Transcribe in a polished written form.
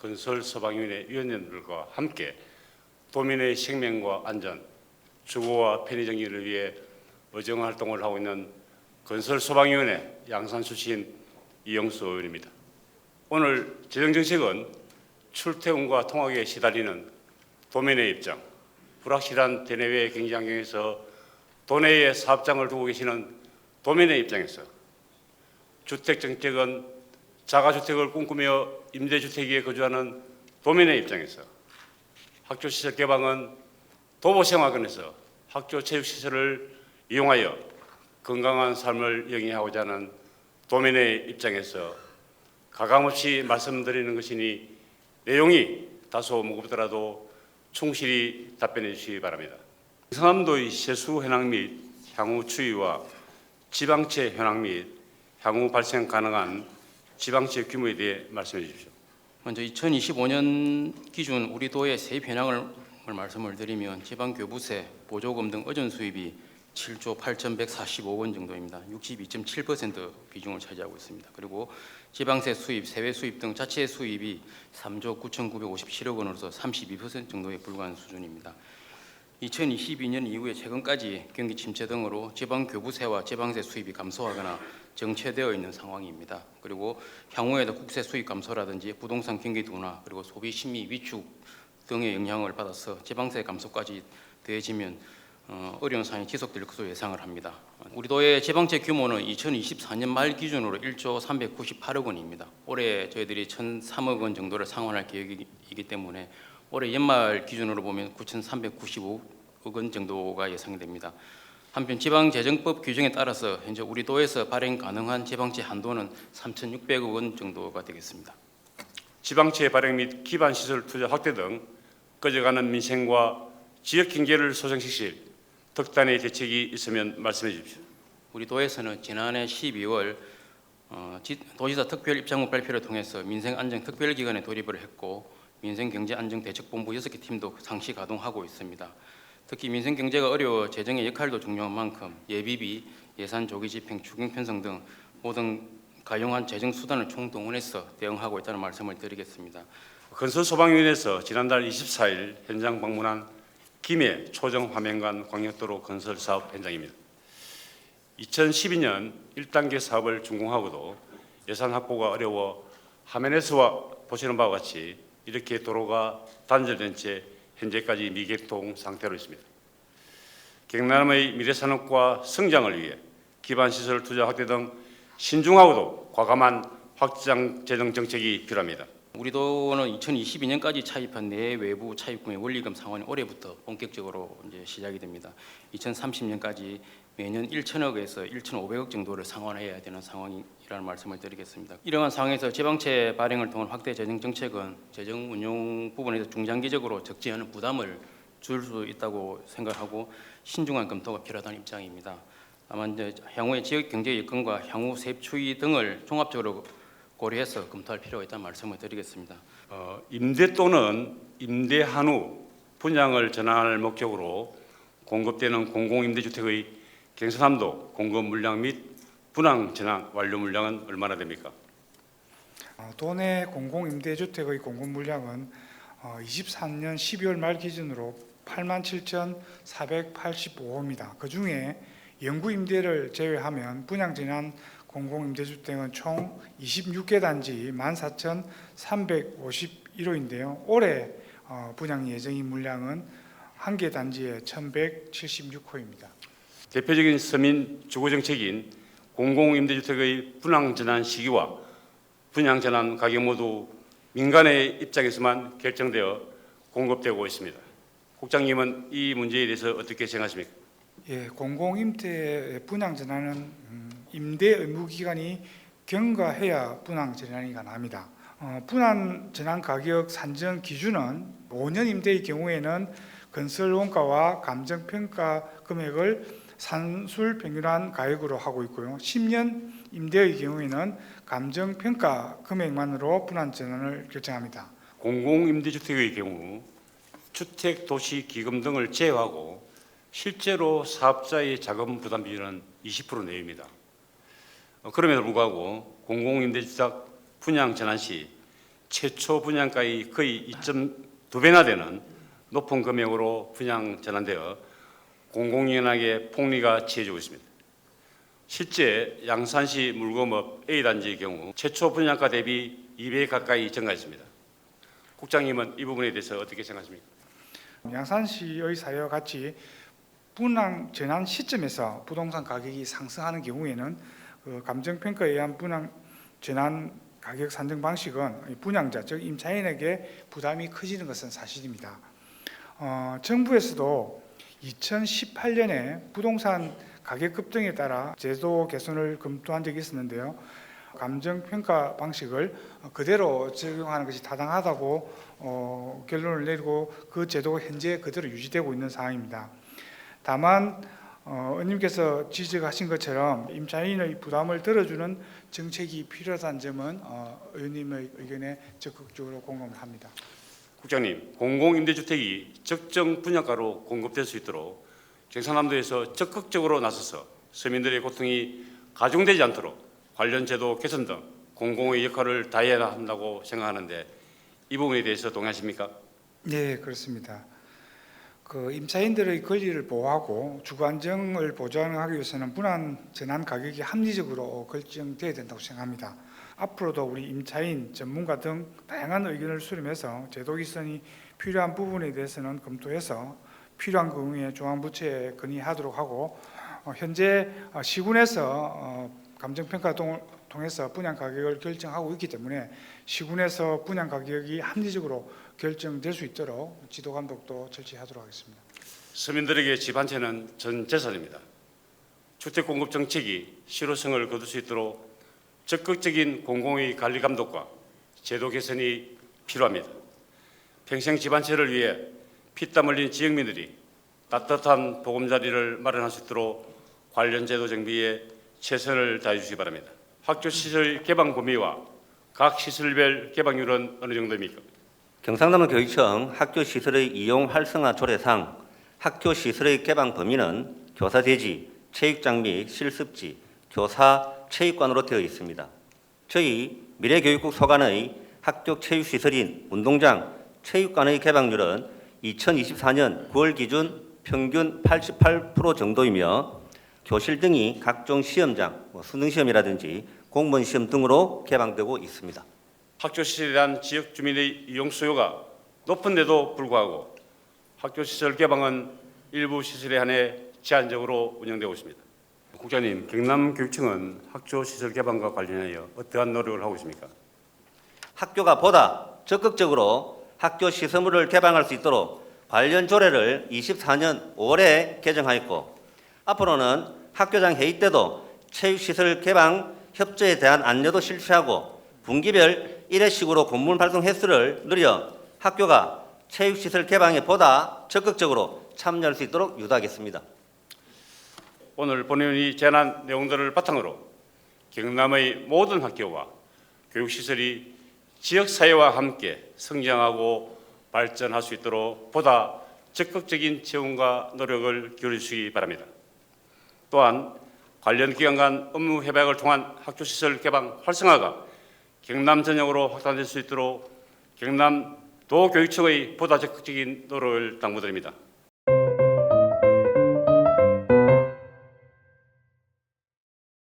건설소방위원회 위원님들과 함께 도민의 생명과 안전, 주거와 편의 정리를 위해 어정 활동을 하고 있는 건설소방위원회 양산 출신 이영수 의원입니다. 오늘 재정정책은 출퇴근과 통학에 시달리는 도민의 입장, 불확실한 대내외 경제 환경에서 도내에 사업장을 두고 계시는 도민의 입장에서, 주택정책은 자가주택을 꿈꾸며 임대주택에 거주하는 도민의 입장에서, 학교시설 개방은 도보생활권에서 학교 체육시설을 이용하여 건강한 삶을 영위하고자 하는 도민의 입장에서 가감없이 말씀드리는 것이니 내용이 다소 무겁더라도 충실히 답변해 주시기 바랍니다. 경상남도의 세수 현황 및 향후 추이와 지방채 현황 및 향후 발생 가능한 지방채 규모에 대해 말씀해 주십시오. 먼저 2025년 기준 우리 도의 세입 현황을 말씀을 드리면 지방교부세, 보조금 등 어전 수입이 7조 8,145억 원 정도입니다. 62.7% 비중을 차지하고 있습니다. 그리고 지방세 수입, 세외 수입 등 자체 수입이 3조 9,957억 원으로서 32% 정도에 불과한 수준입니다. 2022년 이후에 최근까지 경기 침체 등으로 지방교부세와 지방세 수입이 감소하거나 정체되어 있는 상황입니다. 그리고 향후에도 국세 수입 감소라든지 부동산 경기 둔화, 그리고 소비 심리 위축 등의 영향을 받아서 지방세 감소까지 더해지면 어려운 상황이 지속될 것으로 예상을 합니다. 우리 도의 지방채 규모는 2024년 말 기준으로 1조 398억 원입니다. 올해 저희들이 1,003억 원 정도를 상환할 계획이기 때문에 올해 연말 기준으로 보면 9,395억 원 정도가 예상이 됩니다. 한편 지방재정법 규정에 따라서 현재 우리 도에서 발행 가능한 지방채 한도는 3,600억 원 정도가 되겠습니다. 지방채 발행 및 기반시설 투자 확대 등 꺼져가는 민생과 지역 경제를 소생시킬 특단의 대책이 있으면 말씀해 주십시오. 우리 도에서는 지난해 12월 도지사 특별 입장문 발표를 통해서 민생안정특별기관에 돌입을 했고 민생경제안정대책본부 6개 팀도 상시 가동하고 있습니다. 특히 민생경제가 어려워 재정의 역할도 중요한 만큼 예비비, 예산 조기 집행, 추경 편성 등 모든 가용한 재정 수단을 총동원해서 대응하고 있다는 말씀을 드리겠습니다. 건설소방위원회에서 지난달 24일 현장 방문한 김해 초정화명간 광역도로 건설 사업 현장입니다. 2012년 1단계 사업을 준공하고도 예산 확보가 어려워 화면에서 보시는 바와 같이 이렇게 도로가 단절된 채 현재까지 미개통 상태로 있습니다. 경남의 미래산업과 성장을 위해 기반시설 투자 확대 등 신중하고도 과감한 확장 재정 정책이 필요합니다. 우리 도는 2022년까지 차입한 내외부 차입금의 원리금 상환이 올해부터 본격적으로 이제 시작이 됩니다. 2030년까지 매년 1,000억에서 1,500억 정도를 상환해야 되는 상황이라는 말씀을 드리겠습니다. 이러한 상황에서 지방채 발행을 통한 확대 재정 정책은 재정 운용 부분에서 중장기적으로 적지 않은 부담을 줄 수 있다고 생각하고 신중한 검토가 필요하다는 입장입니다. 다만 이제 향후의 지역 경제 여건과 향후 세입 추이 등을 종합적으로 고려해서 검토할 필요가 있다는 말씀을 드리겠습니다. 임대 또는 임대한 후 분양을 전환할 목적으로 공급되는 공공임대주택의 경상남도 공급 물량 및 분양 전환 완료 물량은 얼마나 됩니까? 도내 공공임대주택의 공급 물량은 23년 12월 말 기준으로 87,485호입니다. 그중에 영구 임대를 제외하면 분양 전환 공공임대주택은 총 26개 단지 14,351호인데요. 올해 분양 예정인 물량은 1개 단지에 1,176호입니다. 대표적인 서민 주거정책인 공공임대주택의 분양 전환 시기와 분양 전환 가격 모두 민간의 입장에서만 결정되어 공급되고 있습니다. 국장님은 이 문제에 대해서 어떻게 생각하십니까? 예, 공공임대 분양 전환은 임대 의무 기간이 경과해야 분양 전환이 가능합니다. 분양 전환 가격 산정 기준은 5년 임대의 경우에는 건설 원가와 감정 평가 금액을 산술 평균한 가격으로 하고 있고요. 10년 임대의 경우에는 감정 평가 금액만으로 분양 전환을 결정합니다. 공공임대주택의 경우 주택도시기금 등을 제외하고 실제로 사업자의 자금 부담 비율은 20% 내외입니다. 그럼에도 불구하고 공공임대주택 분양 전환 시 최초 분양가의 거의 2.2배나 되는 높은 금액으로 분양 전환되어 공공연하게 폭리가 취해지고 있습니다. 실제 양산시 물공업 A단지의 경우 최초 분양가 대비 2배 가까이 증가했습니다. 국장님은 이 부분에 대해서 어떻게 생각하십니까? 양산시의 사례와 같이 분양 전환 시점에서 부동산 가격이 상승하는 경우에는 감정평가에 의한 분양 전환 가격 산정 방식은 분양자 즉 임차인에게 부담이 커지는 것은 사실입니다. 정부에서도 2018년에 부동산 가격 급등에 따라 제도 개선을 검토한 적이 있었는데요. 감정평가 방식을 그대로 적용하는 것이 타당하다고 결론을 내리고 그 제도가 현재 그대로 유지되고 있는 상황입니다. 다만 의원님께서 지적하신 것처럼 임차인의 부담을 덜어주는 정책이 필요하다는 점은 의원님의 의견에 적극적으로 공감을 합니다. 국장님, 공공임대주택이 적정 분양가로 공급될 수 있도록 경상남도에서 적극적으로 나서서 서민들의 고통이 가중되지 않도록 관련 제도 개선 등 공공의 역할을 다해야 한다고 생각하는데 이 부분에 대해서 동의하십니까? 네, 그렇습니다. 임차인들의 권리를 보호하고 주거 안정을 보장하기 위해서는 분양 전환 가격이 합리적으로 결정돼야 된다고 생각합니다. 앞으로도 우리 임차인, 전문가 등 다양한 의견을 수렴해서 제도 개선이 필요한 부분에 대해서는 검토해서 필요한 경우에 중앙부처에 건의하도록 하고 현재 시군에서 감정평가 통해서 분양 가격을 결정하고 있기 때문에 시군에서 분양 가격이 합리적으로 결정될 수 있도록 지도 감독도 절차하도록 하겠습니다. 서민들에게 집 한 채는 전 재산입니다. 주택 공급 정책이 실효성을 거둘 수 있도록 적극적인 공공의 관리 감독과 제도 개선이 필요합니다. 평생 집 한 채를 위해 피땀 흘린 지역민들이 따뜻한 보금자리를 마련할 수 있도록 관련 제도 정비에 최선을 다해 주시기 바랍니다. 학교시설 개방 범위와 각 시설별 개방률은 어느 정도입니까? 경상남도교육청 학교시설의 이용 활성화 조례상 학교시설의 개방 범위는 교사대지, 체육장 및 실습지, 교사, 체육관으로 되어 있습니다. 저희 미래교육국 소관의 학교 체육시설인 운동장, 체육관의 개방률은 2024년 9월 기준 평균 88% 정도이며 교실 등이 각종 시험장, 수능시험이라든지 공무원 시험 등으로 개방되고 있습니다. 학교시설에 대한 지역 주민의 이용 수요가 높은데도 불구하고 학교시설 개방은 일부 시설에 한해 제한적으로 운영되고 있습니다. 국장님, 경남교육청은 학교시설 개방과 관련하여 어떠한 노력을 하고 있습니까? 학교가 보다 적극적으로 학교 시설물을 개방할 수 있도록 관련 조례를 24년 5월에 개정하였고 앞으로는 학교장 회의 때도 체육시설 개방 협조에 대한 안내도 실시하고 분기별 1회씩으로 공문 발송 횟수를 늘려 학교가 체육시설 개방에 보다 적극적으로 참여할 수 있도록 유도하겠습니다. 오늘 본의원이 제안한 내용들을 바탕으로 경남의 모든 학교와 교육시설이 지역사회와 함께 성장하고 발전할 수 있도록 보다 적극적인 지원과 노력을 기울이시기 바랍니다. 또한 관련 기관 간 업무 협약을 통한 학교시설 개방 활성화가 경남 전역으로 확산될 수 있도록 경남도교육청의 보다 적극적인 노력을 당부드립니다.